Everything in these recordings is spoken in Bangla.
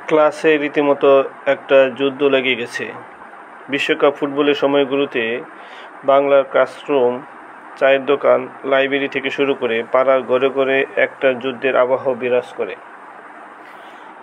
ক্লাসে রীতিমতো একটা যুদ্ধ লেগে গেছে। বিশ্বকাপ ফুটবলের সময়গুলোতে বাংলার ক্লাসরুম, চায়ের দোকান, লাইব্রেরি থেকে শুরু করে পাড়ার ঘরে ঘরে একটা যুদ্ধের আবহ বিরাজ করে।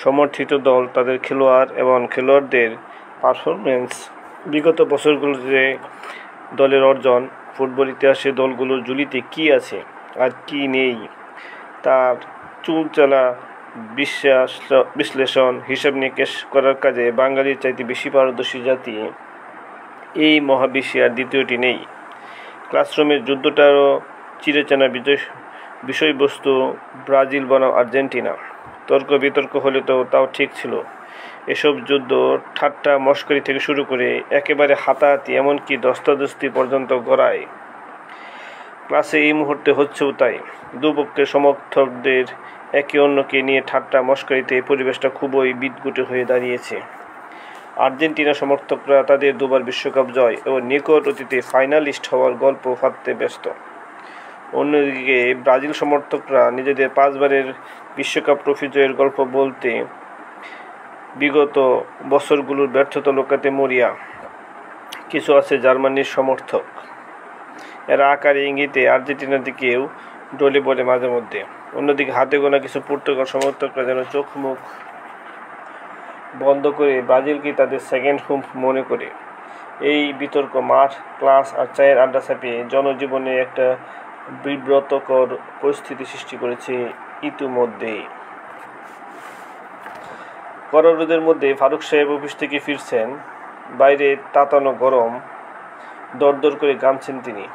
সমর্থিত দল, তাদের খেলোয়াড় এবং খেলোয়াড়দের পারফরমেন্স, বিগত বছরগুলোতে দলের অর্জন, ফুটবল ইতিহাসে দলগুলোর ঝুলিতে কী আছে আর কী নেই তার চুলচেরা বিশ্লেষণ, হিসাব নিকেশ করার কাজে বাঙালির চাইতে বেশি পারদর্শী জাতি এই মহাবিশ্বে আর দ্বিতীয়টি নেই। ক্লাসরুমের যুদ্ধটারও চিরচেনা বিষয়বস্তু ব্রাজিল বনাম আর্জেন্টিনা। তর্ক বিতর্ক হলে তো তাও ঠিক ছিল। এসব যুদ্ধ ঠাট্টা মশকরি থেকে শুরু করে একেবারে হাতাহাতি, এমনকি ধস্তাধস্তি পর্যন্ত গড়ায়। ক্লাসে এই মুহূর্তে হচ্ছেও তাই। দুপক্ষের সমর্থকদের একে অন্যকে নিয়ে ঠাট্টা মশকরিতে পরিবেশটা খুবই বিদঘুটে হয়ে দাঁড়িয়েছে। আর্জেন্টিনা সমর্থকরা তাদের দুবার বিশ্বকাপ জয় ও নিকট অতীতে ফাইনালিস্ট হওয়ার গল্প ফাঁদতে ব্যস্ত। অন্যদিকে ব্রাজিল সমর্থকরা নিজেদের 5 বারের বিশ্বকাপ ট্রফি জয়ের গল্প বলতে বিগত বছরগুলোর ব্যর্থতা লুকাতে মরিয়া। কিছু আছে জার্মানির সমর্থক, এরা আকারে ইঙ্গিতে আর্জেন্টিনার দিকেও ডলে বলে মাঝে মধ্যে। অন্যদিকে হাতে গোনা কিছু পর্তুগাল সমর্থকরা যেন চোখ মুখ বন্ধ করে ব্রাজিলকে তাদের সেকেন্ড হোম মনে করে। এই বিতর্ক মাঠ, ক্লাস আর চায়ের আড্ডা ছাপিয়ে জনজীবনে একটা বিব্রতকর পরিস্থিতি সৃষ্টি করেছে ইতিমধ্যেই। কড়া রোদের মধ্যে ফারুক সাহেব অফিস থেকে ফিরছেন। বাইরে তাতানো গরম, দরদর করে ঘামছেন তিনি।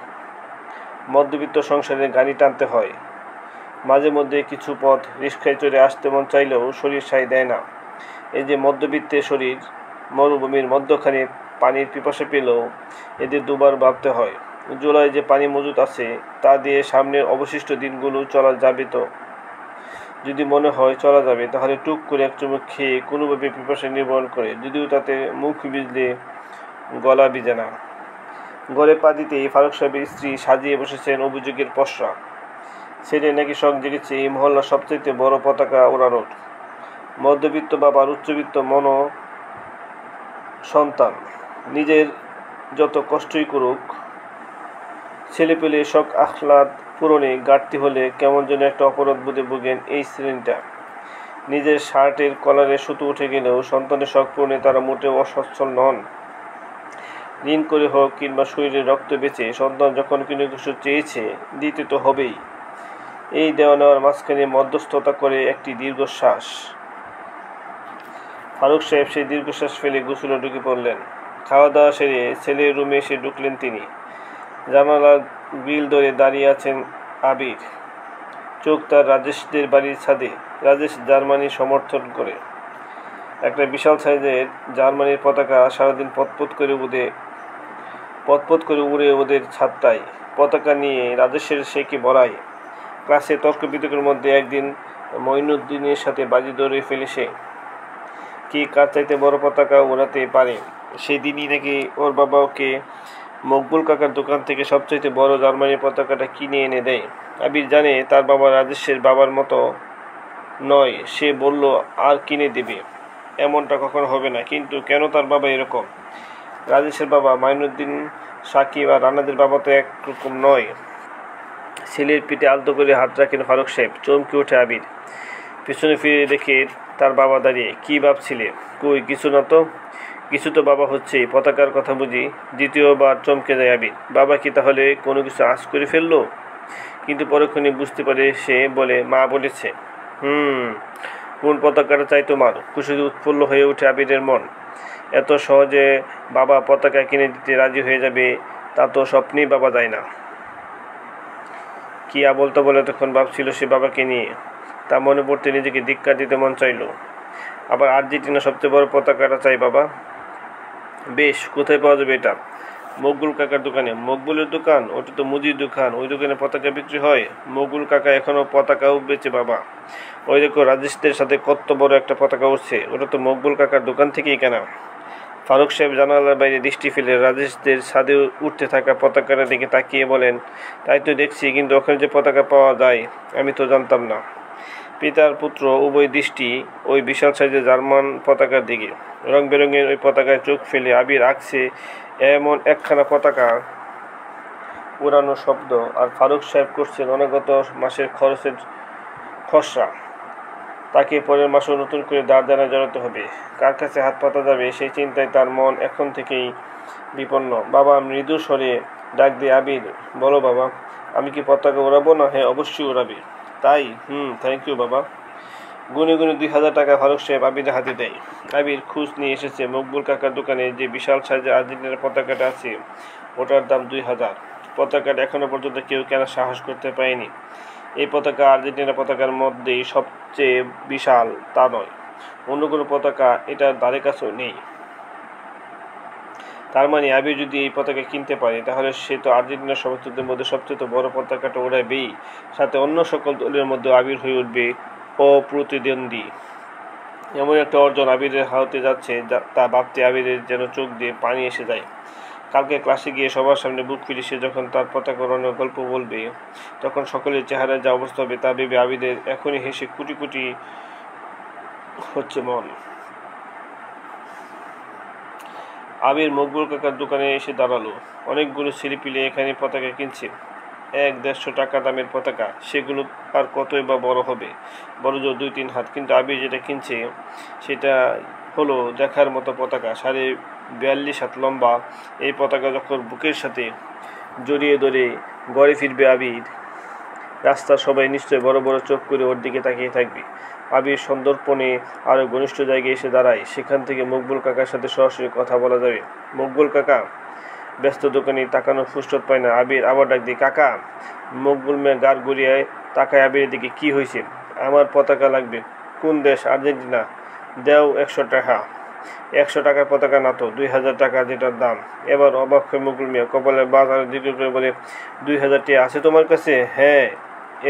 মধ্যবিত্ত সংসারে গাড়ি টানতে হয়। মাঝে মধ্যে কিছু পথ রিক্সায় চড়ে আসতে মন চাইলেও শরীর সায় দেয় না। এই যে মধ্যবিত্তের শরীর, মরুভূমির মধ্যখানে পানির পিপাসা পেলেও এদের দুবার ভাবতে হয়, জুলাই যে পানি মজুদ আছে তা দিয়ে সামনের অবশিষ্ট দিনগুলো চলা যাবে তো। যদি মনে হয় চলা যাবে, তাহলে টুক করে এক চুমুক খেয়ে কোনোভাবে পিপাসা নিবারণ করে, যদিও তাতে মুখ ভিজলে গলা ভিজে না। ঘরে পা দিতেই ফারুক সাহেবের স্ত্রী সাজিয়ে বসেছেন অভিযোগের পসরা। ছেলে নাকি শখ জেগেছে এই মহল্লার সবচেয়ে বড় পতাকা ওড়ানোর। মধ্যবিত্ত বাবার উচ্চবিত্ত সন্তান নিজের যত কষ্টই করুক, ছেলে পেলে শখ আহ্লাদ পূরণে ঘাটতি হলে কেমন যেন একটা অপরাধ বোধে ভোগেন এই শ্রেণীটা। নিজের শার্টের কলারে সুতো উঠে গেলেও সন্তানের শখ পূরণে তারা মোটেও অসচ্ছল নন। ঋণ করে হোক কিংবা শরীরের রক্ত বেঁচে সন্তান যখন কোনো কিছু চেয়েছে, দিতে তো হবেই। এই দেওয়া নেওয়ার মাঝখানে মধ্যস্থতা করে একটি দীর্ঘশ্বাস। ফারুক সাহেব সেই দীর্ঘশ্বাস ফেলে গোসলে ঢুকে পড়লেন। খাওয়া দাওয়া সেরে ছেলের রুমে এসে ঢুকলেন তিনি। জানালার গ্রিল ধরে দাঁড়িয়ে আছেন আবির। চোখ তার রাজেশদের বাড়ির ছাদে। রাজেশ জার্মানি সমর্থন করে। একটা বিশাল সাইজের জার্মানির পতাকা সারাদিন পতপত করে উড়ে ওদের ছাদটায়। পতাকা নিয়ে রাজেশের সে কি বড়াই। ক্লাসে তর্ক বিতর্কের মধ্যে একদিন মঈনুদ্দিনের সাথে বাজি ধরে ফেলে সে, কি কার চাইতে বড় পতাকা ওড়াতে পারে। সেই দিনই নাকি ওর বাবা ওকে মকবুল কাকার দোকান থেকে সবচাইতে বড় জার্মানির পতাকাটা কিনে এনে দেয়। আবির জানে তার বাবা রাজেশের বাবার মতো নয়। সে বলল আর কিনে দেবে, এমনটা কখনো হবে না। কিন্তু কেন তার বাবা এরকম? রাজেশের বাবা মাইনুদ্দিন, সাকিব আর রানাদের বাবা তো একরকম নয়। ছেলের পিঠে আলতো করে হাত রাখেন ফারুক সাহেব। চমকে ওঠে আবির। পিছনে ফিরে দেখে তার বাবা দাঁড়িয়ে। কি ভাবছিলে? কই কিছু না তো। কিছু তো বাবা হচ্ছে, পতাকার কথা বুঝি। দ্বিতীয়বার চমকে যায় আবির। বাবা কি তাহলে কোনো কিছু আঁচ করে ফেললো? কিন্তু পরক্ষণে বুঝতে পারে সে, বলে মা বলেছে। কোন পতাকাটা চাই তোমার? খুশিতে উৎফুল্ল হয়ে ওঠে আবিরের মন। এত সহজে বাবা পতাকা কিনে দিতে রাজি হয়ে যাবে তা তো স্বপ্নেই বাবা যায় না। কি আবল তাবল এতক্ষণ ভাবছিল সে বাবাকে নিয়ে, তা মনে পড়তে নিজেকে ধিক্কার দিতে মন চাইল। আবার আর্জেন্টিনা সবচেয়ে বড় পতাকাটা চাই বাবা। বেশ, কোথায় পাওয়া যাবে এটা? মকবুল কাকার দোকানে। মকবুলের দোকান? ওটা তো মুদির দোকান। ওই দোকানে পতাকা বিক্রি হয়? মকবুল কাকা এখনো পতাকাও বেচে বাবা। ওই দেখো রাজেশদের সাথে কত বড় একটা পতাকা উঠছে। ওটা তো মকবুল কাকার দোকান থেকেই কেনা। ফারুক সাহেব জানালার বাইরে দৃষ্টি ফেলে রাজেশদের ছাদে উঠতে থাকা পতাকার দিকে তাকিয়ে বলেন, তাই তো দেখছি, কিন্তু ওখানে যে পতাকা পাওয়া যায় আমি তো জানতাম না। পিতার পুত্র উভয় দৃষ্টি ওই বিশাল সাইজের জার্মান পতাকার দিকে। রং বেরঙের ওই পতাকায় চোখ ফেলে আবির আঁকছে এমন একখানা পতাকা উড়ানো শব্দ, আর ফারুক সাহেব করছেন অনাগত মাসের খরচের খসড়া। তাকে পরের মাসেও নতুন করে দাঁড় জড়াতে হবে। কার কাছে হাত পাতা যাবে সেই চিন্তায় তার মন এখন থেকেই বিপন্ন। বাবা মৃদু স্বরে ডাক দিয়ে, আবির, বলো বাবা, আমি কি পতাকা উড়াবো না? হ্যাঁ, অবশ্যই উড়াবি। তাই? থ্যাংক ইউ বাবা। গুনে গুনে 2000 টাকা ফারুক সাহেব আবিরের হাতে দেয়। আবির খোঁজ নিয়ে এসেছে মকবুল কাকার দোকানে যে বিশাল সাইজের আর্জেন্টিনার পতাকাটা আছে, ওটার দাম 2000। পতাকাটা এখনো পর্যন্ত কেউ কেনার সাহস করতে পারেনি। এই পতাকা আর্জেন্টিনা পতাকার মধ্যেই সবচেয়ে বিশাল তা নয়, অন্য কোনো পতাকা এটার ধারে কাছেও নেই। তার মানে আবির যদি এই পতাকা কিনতে পারে, তাহলে সে তো আর্জেন্টিনার সমর্থকদের মধ্যে সবচেয়ে বড় পতাকাটা উড়াবেই, সাথে অন্য সকল দলের মধ্যে আবির হয়ে উঠবে অপ্রতিদ্বন্দ্বী। এমন একটা অর্জন আবিরের হাতে যাচ্ছে, তা ভাবতে আবিরের যেন চোখ দিয়ে পানি এসে যায়। কালকে ক্লাসে গিয়ে সবার সামনে বুক ফিরে সে যখন তার পতাকা উড়ানোর গল্প বলবে, তখন সকলের চেহারায় যা অবস্থা হবে তা ভেবে আবিরের এখনই হেসে কুটি কুটি হচ্ছে মন। আবির মকবুল কাকার দোকানে এসে দাঁড়ালো। অনেকগুলো ছেলেপিলে এখানে পতাকা কিনছে। 100-150 টাকা দামের পতাকা, সেগুলো আর কতই বা বড় হবে, বড় জোর 2-3 হাত। কিন্তু আবির যেটা কিনছে সেটা হলো দেখার মতো পতাকা, 42.5 হাত লম্বা। এই পতাকা যখন বুকের সাথে জড়িয়ে ধরে ঘরে ফিরবে আবির, রাস্তার সবাই নিশ্চয় বড় বড় চোখ করে ওর দিকে তাকিয়ে থাকবে। আবির সন্দর্পণে আরও ঘনিষ্ঠ জায়গায় এসে দাঁড়ায়। সেখান থেকে মকবুল কাকার সাথে সরাসরি কথা বলা যাবে। মকবুল কাকা ব্যস্ত দোকানে তাকানোর ফুরসত পায় না। আবির আবার ডাক দিয়ে, কাকা। মকবুল মেয়ে গাড় গড়িয়ায় তাকায় আবিরের দিকে। কি হয়েছে? আমার পতাকা লাগবে। কোন দেশ? আর্জেন্টিনা। দেও 100 টাকা। 100 টাকার পতাকা না তো, 2000 টাকা যেটার দাম। এবার অবাক হয়ে মকবুল মেয়ে কপালে বাজারে দীর্ঘ করে বলে, 2000 টাকা আছে তোমার কাছে? হ্যাঁ,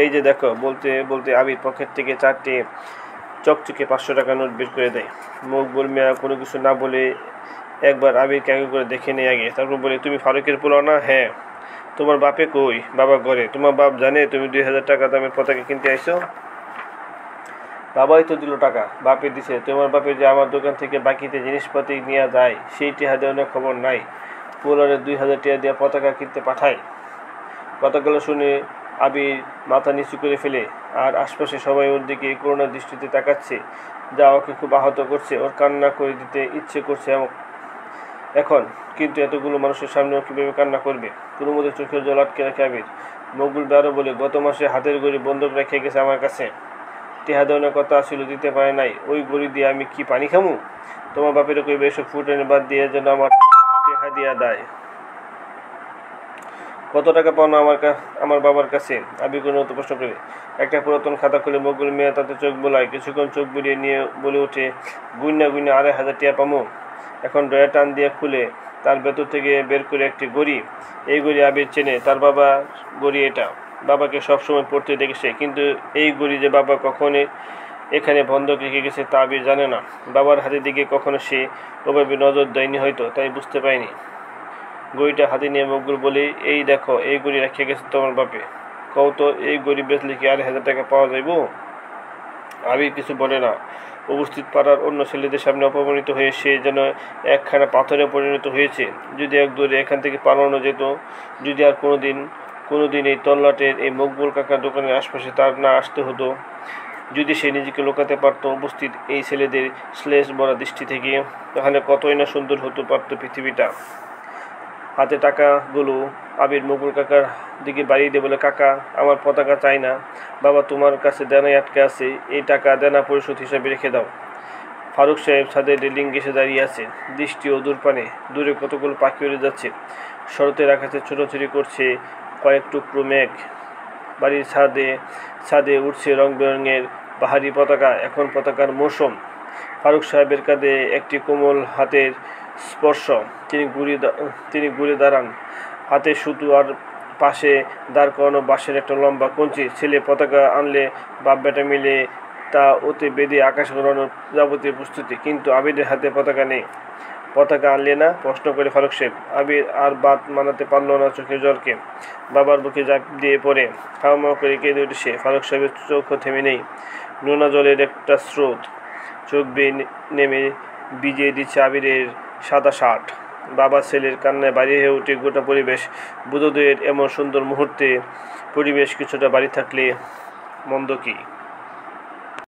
এই যে দেখো। বলতে বলতে আবির পকেট থেকে 4টে চকচকে 500 টাকা নোট বের করে দেয়। মকবুল মিয়া কোনো কিছু না বলে একবার আবিরকে আগে করে দেখে নেয় আগে, তারপর বলে, তুমি ফারুকের পোলা না? হ্যাঁ। তোমার বাপে কই? বাবা ঘরে। তোমার বাপ জানে তুমি 2000 টাকা দামের পতাকা কিনতে আইছো? বাবাই তো দিল টাকা। বাপে দিছে। তোমার বাপে যে আমার দোকান থেকে বাকিতে জিনিসপাতি নিয়ে যায়, সেই টিহা দেওয়ার খবর নাই। পোলারে 2000 টাকা দিয়ে পতাকা কিনতে পাঠায়। কথাগুলো শুনে আবির মাথা নিচু করে ফেলে, আর আশপাশে সবাই ওর দিকে করুণার দৃষ্টিতে তাকাচ্ছে, যা ওকে খুব আহত করছে। ওর কান্না করে দিতে ইচ্ছে করছে এখন, কিন্তু এতগুলো মানুষের সামনেও কীভাবে কান্না করবে? কোনো মধ্যে চোখের জল আটকে রাখে আবির। মকবুল আরও বলে, গত মাসে হাতের গড়ি বন্ধক রেখে গেছে আমার কাছে। টেহা দেওয়ার কথা ছিল, দিতে পারে নাই। ওই গড়ি দিয়ে আমি কি পানি খামু? তোমার বাপের কইবে এসব ফুটেনে বাদ দিয়ে যেন আমার টেহা দিয়া দেয়। কত টাকা পাও না আমার বাবার কাছে? আবির কোনো প্রশ্ন করে একটা পুরাতন খাতা খুলে মকবুল মিয়া তাতে চোখ বোলায়। কিছুক্ষণ চোখ বুলিয়ে নিয়ে বলে ওঠে, গুইনা 2,500 টাকা পামো। এখন ড্রয়ার টান দিয়ে খুলে তার ভেতর থেকে বের করে একটি গড়ি। এই গড়ি আবির চেনে, তার বাবা গড়ি এটা। বাবাকে সবসময় পড়তে দেখেছে, কিন্তু এই গড়ি যে বাবা কখনো এখানে বন্ধক রেখে গেছে তা আবির জানে না। বাবার হাতের দিকে কখনো সে ওভাবে নজর দেয়নি, হয়তো তাই বুঝতে পারেনি। গড়িটা হাতে নিয়ে মকবুল বলে, এই দেখো, এই গড়ি রেখে গেছে তোমার বাপে। কও তো, এই গড়ি বেচলে কি 2,500 টাকা পাওয়া যাইব? আবির কিছু বলে না। উপস্থিত পাড়ার অন্য ছেলেদের সামনে অপমানিত হয়ে সে যেন একখানা পাথরে পরিণত হয়েছে। যদি এক দূরে এখান থেকে পালানো যেত, যদি আর কোনোদিন এই তল্লাটের এই মকবুল কাকার দোকানের আশপাশে তার না আসতে হতো, যদি সে নিজেকে লুকাতে পারত উপস্থিত এই ছেলেদের শ্লেষ ভরা দৃষ্টি থেকে, তাহলে কতই না সুন্দর হতে পারত পৃথিবীটা। হাতে টাকাগুলো আবির মকবুল কাকার দিকে বাড়িয়ে দিয়ে বলে, কাকা, আমার পতাকা চাই না। বাবা তোমার কাছে দেনাই আটকে আছে, এই টাকা দেনা পরিশোধ হিসাবে রেখে দাও। ফারুক সাহেব ছাদের রেলিং ঘেঁষে দাঁড়িয়ে আছে, দৃষ্টি অদূর পানে। দূরে কতগুলো পাখি উড়ে যাচ্ছে, শরতের আকাশে ছোটাছুটি করছে কয়েক টুকরো মেঘ। বাড়ির ছাদে উঠছে রং বেরঙের বাহারি পতাকা। এখন পতাকার মৌসুম। ফারুক সাহেবের কাঁধে একটি কোমল হাতের স্পর্শ। তিনি ঘুরে দাঁড়ান। হাতে সুতো, আর পাশে দাঁড় করানো বাঁশের একটা লম্বা কঞ্চি। ছেলে পতাকা আনলে বাপ বেটা মিলে তা ওতে বেঁধে আকাশ উড়ানোর যাবতীয় প্রস্তুতি। কিন্তু আবিরের হাতে পতাকা নেই। পতাকা আনলে না? প্রশ্ন করে ফারুক সাহেব। আবির আর বাদ মানাতে পারল না চোখের জলকে। বাবার বুকে ঝাঁপ দিয়ে পড়ে হাউমাউ করে কেঁদে উঠে সে। ফারুক সাহেবের চোখও থেমে নেই, নোনা জলের একটা স্রোত চোখ বেয়ে নেমে ভিজিয়ে দিচ্ছে আবিরের সাদা শার্ট। বাবা ছেলের কান্নায় বাড়ি হয়ে ওঠে গোটা পরিবেশ। বুধোদয়ের এমন সুন্দর মুহূর্তে পরিবেশ কিছুটা বাড়ি থাকলে মন্দ কি?